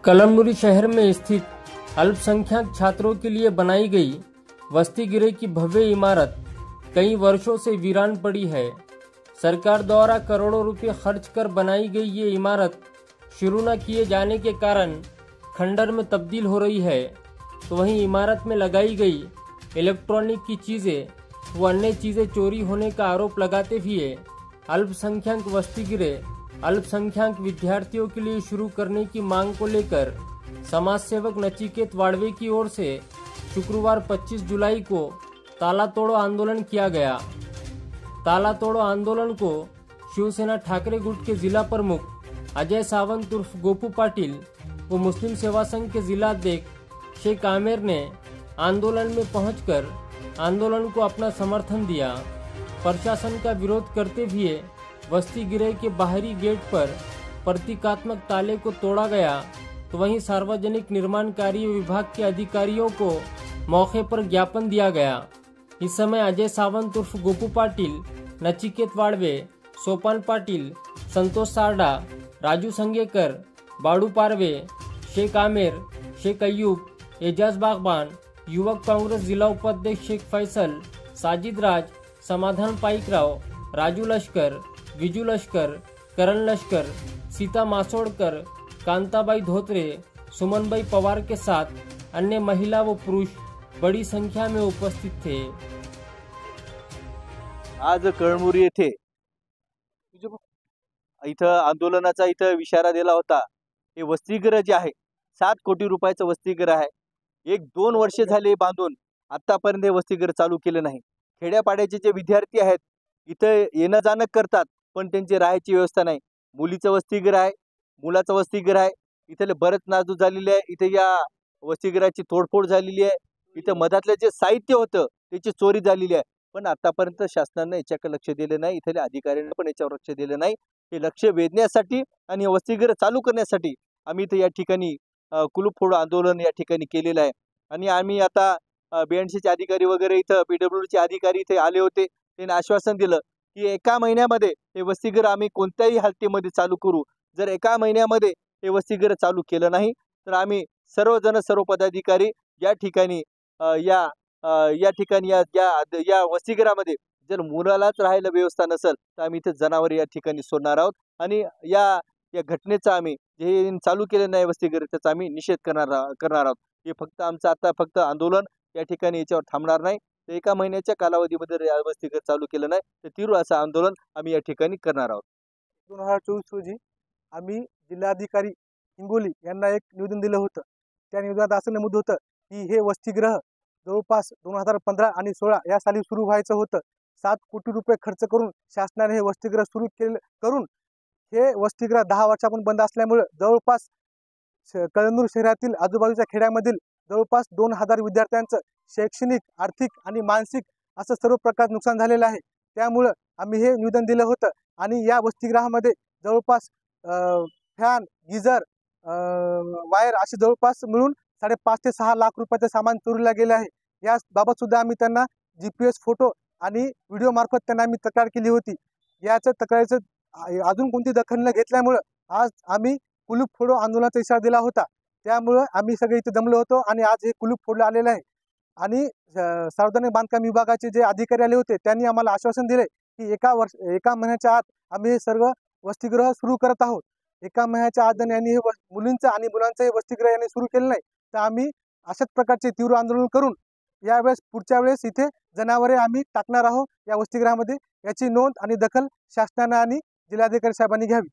कलमनुरी शहर में स्थित अल्पसंख्यक छात्रों के लिए बनाई गई वसति गृह की भव्य इमारत कई वर्षों से वीरान पड़ी है। सरकार द्वारा करोड़ों रुपए खर्च कर बनाई गई ये इमारत शुरू न किए जाने के कारण खंडर में तब्दील हो रही है। तो वहीं इमारत में लगाई गई इलेक्ट्रॉनिक की चीजें व अन्य चीजें चोरी होने का आरोप लगाते हुए अल्पसंख्यक वसति गृह अल्पसंख्यक विद्यार्थियों के लिए शुरू करने की मांग को लेकर समाज सेवक नचिकेत वाड़वे की ओर से शुक्रवार 25 जुलाई को ताला तोड़ो आंदोलन किया गया। ताला तोड़ो आंदोलन को शिवसेना ठाकरे गुट के जिला प्रमुख अजय सावंत उर्फ गोपू पाटिल व मुस्लिम सेवा संघ के जिला अध्यक्ष शेख आमिर ने आंदोलन में पहुंचकर आंदोलन को अपना समर्थन दिया। प्रशासन का विरोध करते हुए वसति गृह के बाहरी गेट पर प्रतीकात्मक ताले को तोड़ा गया। तो वहीं सार्वजनिक निर्माण कार्य विभाग के अधिकारियों को मौके पर ज्ञापन दिया गया। इस समय अजय सावंत उर्फ गोपू पाटिल, नचिकेत वाड़वे, सोपान पाटिल, संतोष सारडा, राजू संगेकर, बाड़ू पारवे, शेख आमिर, शेख अयूब, एजाज बागबान, युवक कांग्रेस जिला उपाध्यक्ष शेख फैसल, साजिद राज, समाधान पाईकराव, राजू लश्कर, विजू लश्कर, करण लश्कर, सीता मासोड़कर, कांताबाई धोत्रे, सुमनबाई पवार के साथ अन्य महिला व पुरुष बड़ी संख्या में उपस्थित थे। आज कळमनुरी येथे इथं आंदोलनाचा इथं इशारा दिला होता। हे वसतिगृह जे आहे 7 कोटी रुपयाचं वसतिगृह आहे। 1-2 वर्षे झाले बांधून आतापर्यंत हे वसतिगृह चालू केले नाही। खेड्यापाड्याचे जे विद्यार्थी आहेत इथं येणं जाणं करतात, पण त्यांची राहायची व्यवस्था नाही। मुलीचं वसतिगृह आहे, मुलाचं वसतिगृह आहे। इथले बरेच नाजूक झालेले आहे। इथे या वसतिगृहाची तोडफोड झालेली आहे। इथं मधातलं जे साहित्य होतं त्याची चोरी झालेली आहे। पण आतापर्यंत शासनाने याच्याकडे लक्ष दिले नाही, इथल्या अधिकाऱ्यांनी पण याच्यावर लक्ष दिले नाही। हे लक्ष वेधण्यासाठी आणि वसतिगृह चालू करण्यासाठी आम्ही इथे या ठिकाणी कुलूप फोडो आंदोलन या ठिकाणी केलेलं आहे। आणि आम्ही आता BNCचे अधिकारी वगैरे इथं PWDचे अधिकारी इथे आले होते। त्यांनी आश्वासन दिलं की 1 महिन्यामध्ये हे वसतिगृह आम्ही कोणत्याही हालतीमध्ये चालू करू। जर 1 महिन्यामध्ये हे वसतिगृह चालू केलं नाही तर आम्ही सर्व पदाधिकारी या ठिकाणी या वसतिगृहामध्ये जर मुलालाच राहायला व्यवस्था नसेल तर आम्ही इथे जनावर या ठिकाणी सोडणार आहोत। आणि या घटनेचा आम्ही जे चालू केले नाही वसतिगृह त्याचा आम्ही निषेध करणार आहोत। हे फक्त आमचं आता फक्त आंदोलन या ठिकाणी याच्यावर थांबणार नाही। 1 महिन्याच्या कालावधीमध्ये वसतिगृह चालू केलं नाही तर तीव्र असं आंदोलन आम्ही या ठिकाणी करणार आहोत। 2024 रोजी आम्ही जिल्हाधिकारी हिंगोली यांना एक निवेदन दिलं होतं। त्या निवेदनात असं नमूद होतं की हे वसतिगृह जवळपास 2015 आणि 16 या साली सुरू व्हायचं होतं। 7 कोटी रुपये खर्च करून शासनाने हे वसतिगृह सुरू करून हे वसतिगृह 10 वर्षापासून बंद असल्यामुळे जवळपास कळमनुरी शहरातील आजूबाजूच्या खेड्यामधील जवळपास 2000 विद्यार्थ्यांचं शैक्षणिक, आर्थिक आणि मानसिक असं सर्व प्रकार नुकसान झालेलं आहे। त्यामुळे आम्ही हे निवेदन दिलं होतं। आणि या वसतिगृहामध्ये जवळपास फॅन, गिझर, वायर असे जवळपास मिळून 5.5 ते 6 लाख रुपयाचं सामान चोरीला गेले आहे। याबाबत सुद्धा आम्ही त्यांना GPS फोटो आणि व्हिडिओ मार्फत त्यांना आम्ही तक्रार केली होती। याचं तक्रारीचं अजून कोणती दखल न घेतल्यामुळे आज आम्ही कुलूप फोडो आंदोलनाचा इशारा दिला होता। त्यामुळे आम्ही सगळे इथे जमलो होतो आणि आज हे कुलूप फोडलं आलेलं आहे। आणि सार्वजनिक बांधकाम विभागाचे जे अधिकारी आले होते त्यांनी आम्हाला आश्वासन दिले की 1 महिन्याच्या आत आम्ही हे सर्व वसतिगृह सुरू करत आहोत। 1 महिन्याच्या आत यांनी हे मुलींचं आणि मुलांचं हे वसतिगृह यांनी सुरू केलं नाही तर आम्ही अशाच प्रकारचे तीव्र आंदोलन करून यावेळेस पुढच्या वेळेस इथे जनावरे आम्ही टाकणार आहोत या वसतिगृहामध्ये। याची नोंद आणि दखल शासनाने आणि जिल्हाधिकारी साहेबांनी घ्यावी।